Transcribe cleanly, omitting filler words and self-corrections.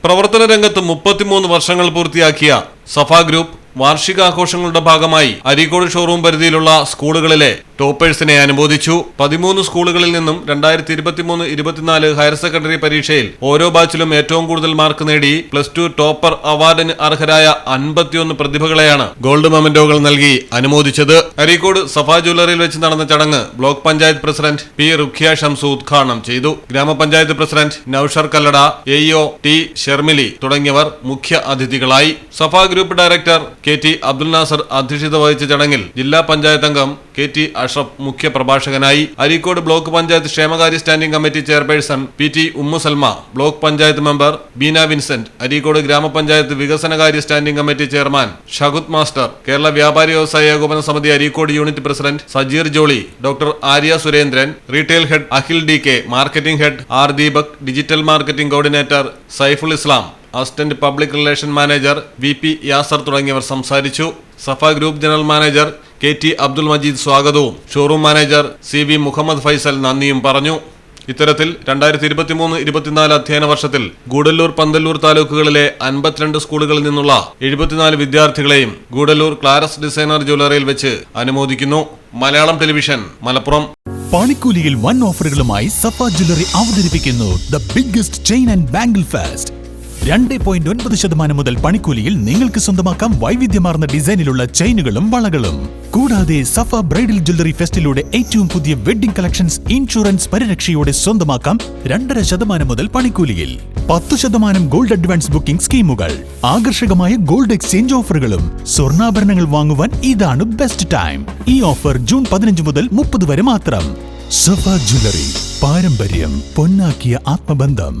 പ്രവർത്തന രംഗത്ത് 33 വർഷങ്ങൾ പൂർത്തിയാക്കിയ സഫ ഗ്രൂപ്പ് വാർഷികാഘോഷങ്ങളുടെ ഭാഗമായി അരീക്കോട് ഷോറൂം പരിധിയിലുള്ള സ്കൂളുകളിലെ ടോപ്പേഴ്സിനെ അനുമോദിച്ചു. 13 സ്കൂളുകളിൽ നിന്നും 2023-24 ഹയർ സെക്കൻഡറി പരീക്ഷയിൽ ഓരോ ബാച്ചിലും ഏറ്റവും കൂടുതൽ മാർക്ക് നേടി +2 ടോപ്പർ അവാർഡിന് അർഹരായ 51 പ്രതിഭകളെയാണ് ഗോൾഡ് മൊമെന്റോകൾ നൽകി അനുമോദിച്ചത്. അരീക്കോട് സഫ ജ്വല്ലറിയിൽ വെച്ച് നടന്ന ചടങ്ങ് block panchayat president P Rukhiya Shamsu ഉദ്ഘാടനം ചെയ്തു. ഗ്രാമപഞ്ചായത്ത് president Naushar Kallada, AEO T Shermili തുടങ്ങിയവർ മുഖ്യ അതിഥികളായി. Safa group director K T. Abdul Nasar അധ്യക്ഷത വഹിച്ച ചടങ്ങിൽ ജില്ലാ പഞ്ചായത്ത് അംഗം കെ.ടി. അഷ്റഫ് മുഖ്യ പ്രഭാഷകനായി. അരീക്കോട് ബ്ലോക്ക് പഞ്ചായത്ത് ക്ഷേമകാര്യ standing committee chairperson P T. Ummu Salma, block panchayat member Beena Vincent, Areekode ഗ്രാമപഞ്ചായത്ത് വികസനകാര്യ standing committee chairman Shahud master, Kerala വ്യാപാരി വ്യവസായ ഏകോപന സമിതി Areekode unit president Sajeer Joly, doctor Arya Surendran, retail head Akhil D K, marketing head R Deepak, digital marketing coordinator Saiful Islam, assistant public relation manager V P. Yasar തുടങ്ങിയവർ സംസാരിച്ചു. Safa group general manager K T. Abdul Majeed സ്വാഗതവും showroom manager C V. Muhammad Faisal നന്ദിയും പറഞ്ഞു. ഇത്തരത്തിൽ 2023-24 അധ്യയന വർഷത്തിൽ ഗൂഡല്ലൂർ, പന്തല്ലൂർ താലൂക്കുകളിലെ 52 സ്കൂളുകളിൽ നിന്നുള്ള 74 വിദ്യാർത്ഥികളെയും ഗൂഡല്ലൂർ ക്ലാരസ് ഡിസൈനർ ജ്വല്ലറിയിൽ വെച്ച് അനുമോദിക്കുന്നു. മലയാളം ടെലിവിഷൻ, മലപ്പുറം. പണിക്കൂലിയിൽ വൻ ഓഫറുകളുമായി സഫ ജ്വല്ലറി അവതരിപ്പിക്കുന്നു the biggest chain and bangle fest. 2.9% മുതൽ പണിക്കൂലിയിൽ നിങ്ങൾക്ക് സ്വന്തമാക്കാം വൈവിധ്യമാർന്ന ഡിസൈനിലുള്ള ചെയിനുകളും വളകളും. കൂടാതെ സഫ ബ്രൈഡൽ ജ്വല്ലറി ഫെസ്റ്റിലൂടെ ഏറ്റവും പുതിയ വെഡിംഗ് കളക്ഷൻസ് ഇൻഷുറൻസ് പരിരക്ഷയോടെ സ്വന്തമാക്കാം 2.5% മുതൽ പണിക്കൂലിയിൽ. 10% ഗോൾഡ് അഡ്വാൻസ് ബുക്കിംഗ് സ്കീമുകൾ, ആകർഷകമായ ഗോൾഡ് എക്സ്ചേഞ്ച് ഓഫറുകളും. സ്വർണ്ണാഭരണങ്ങൾ വാങ്ങുവാൻ ഇതാണ് ബെസ്റ്റ് ടൈം. ഈ ഓഫർ ജൂൺ 15 മുതൽ 30 വരെ മാത്രം. സഫ ജ്വല്ലറി, പാരമ്പര്യം പൊന്നാക്കിയ ആത്മബന്ധം.